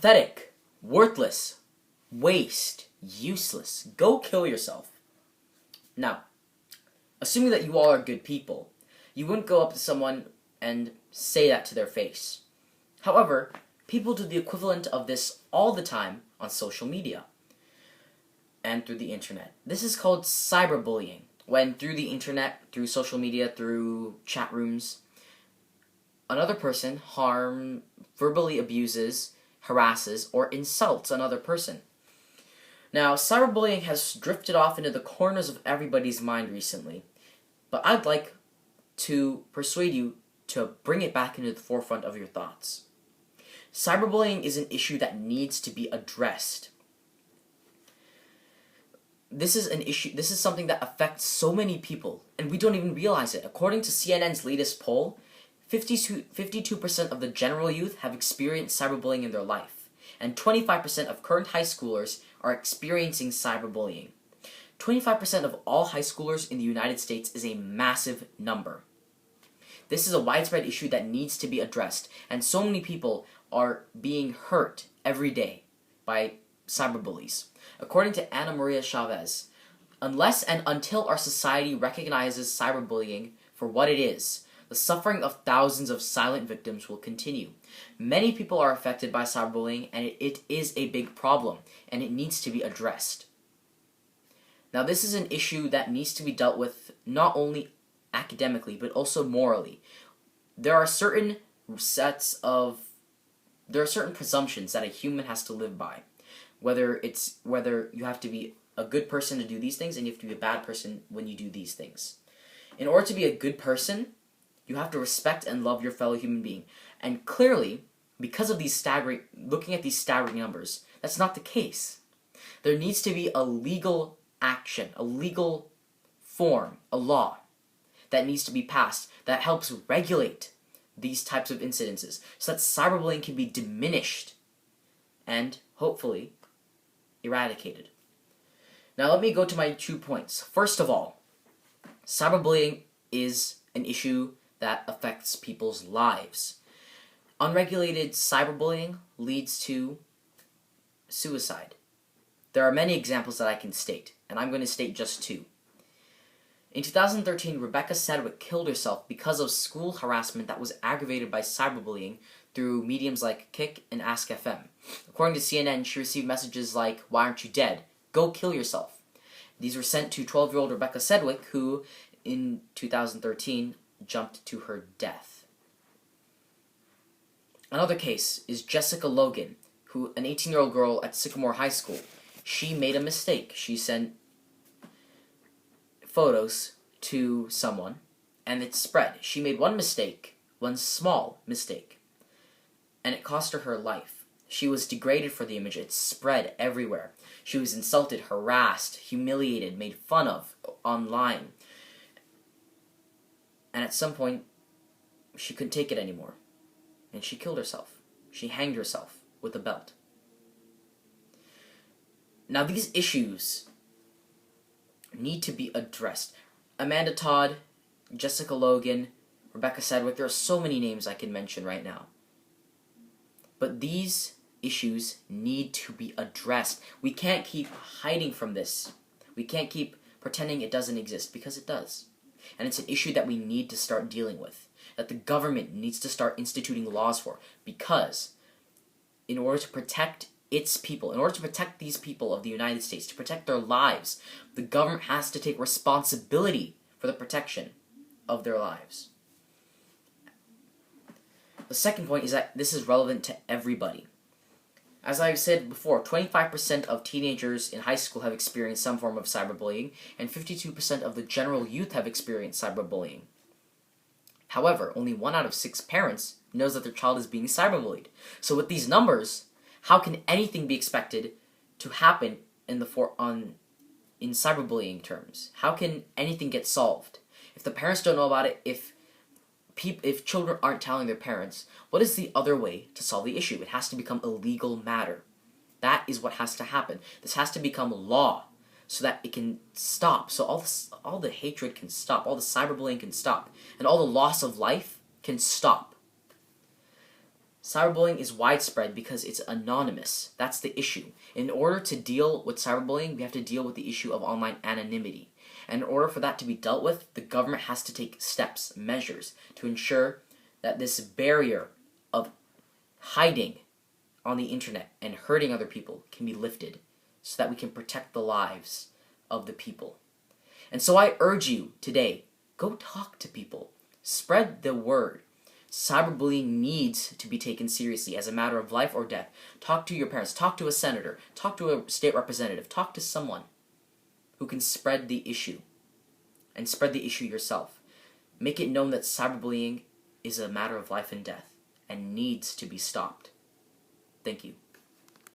pathetic, worthless, waste, useless. Go kill yourself. Now, assuming that you all are good people, you wouldn't go up to someone and say that to their face. However, people do the equivalent of this all the time on social media and through the internet. This is called cyberbullying, when through the internet, through social media, through chat rooms, another person verbally abuses, harasses, or insults another person. Now, cyberbullying has drifted off into the corners of everybody's mind recently, but I'd like to persuade you to bring it back into the forefront of your thoughts. Cyberbullying is an issue that needs to be addressed. This is something that affects so many people, and we don't even realize it. According to CNN's latest poll, 52% of the general youth have experienced cyberbullying in their life, and 25% of current high schoolers are experiencing cyberbullying. 25% of all high schoolers in the United States is a massive number. This is a widespread issue that needs to be addressed, and so many people are being hurt every day by cyberbullies. According to Ana Maria Chavez, unless and until our society recognizes cyberbullying for what it is, the suffering of thousands of silent victims will continue. Many people are affected by cyberbullying, and it is a big problem, and it needs to be addressed. Now, this is an issue that needs to be dealt with not only academically, but also morally. There are certain presumptions that a human has to live by. Whether you have to be a good person to do these things, and you have to be a bad person when you do these things. In order to be a good person, you have to respect and love your fellow human being. And clearly, because of looking at these staggering numbers, that's not the case. There needs to be a legal action, a legal form, a law that needs to be passed that helps regulate these types of incidences so that cyberbullying can be diminished and, hopefully, eradicated. Now let me go to my 2 points. First of all, cyberbullying is an issue that affects people's lives. Unregulated cyberbullying leads to suicide. There are many examples that I can state, and I'm going to state just 2. In 2013, Rebecca Sedgwick killed herself because of school harassment that was aggravated by cyberbullying through mediums like Kik and Ask.fm. According to CNN, she received messages like, "Why aren't you dead? Go kill yourself." These were sent to 12-year-old Rebecca Sedgwick, who, in 2013, jumped to her death. Another case is Jessica Logan, an 18-year-old girl at Sycamore High School. She made a mistake. She sent photos to someone, and it spread. She made one small mistake, and it cost her her life. She was degraded for the image. It spread everywhere. She was insulted, harassed, humiliated, made fun of online. And at some point, she couldn't take it anymore, and she killed herself. She hanged herself with a belt. Now, these issues need to be addressed. Amanda Todd, Jessica Logan, Rebecca Sedgwick, there are so many names I can mention right now. But these issues need to be addressed. We can't keep hiding from this. We can't keep pretending it doesn't exist, because it does. And it's an issue that we need to start dealing with, that the government needs to start instituting laws for, because in order to protect its people, in order to protect these people of the United States, to protect their lives, the government has to take responsibility for the protection of their lives. The second point is that this is relevant to everybody. As I've said before, 25% of teenagers in high school have experienced some form of cyberbullying, and 52% of the general youth have experienced cyberbullying. However, only 1 out of 6 parents knows that their child is being cyberbullied. So with these numbers, how can anything be expected to happen in cyberbullying terms? How can anything get solved? If the parents don't know about it, if children aren't telling their parents, what is the other way to solve the issue? It has to become a legal matter. That is what has to happen. This has to become law so that it can stop, so all the hatred can stop, all the cyberbullying can stop, and all the loss of life can stop. Cyberbullying is widespread because it's anonymous. That's the issue. In order to deal with cyberbullying, we have to deal with the issue of online anonymity. And in order for that to be dealt with, the government has to take steps, measures, to ensure that this barrier of hiding on the internet and hurting other people can be lifted so that we can protect the lives of the people. And so I urge you today, go talk to people. Spread the word. Cyberbullying needs to be taken seriously as a matter of life or death. Talk to your parents, talk to a senator, talk to a state representative, talk to someone who can spread the issue and spread the issue yourself. Make it known that cyberbullying is a matter of life and death and needs to be stopped. Thank you.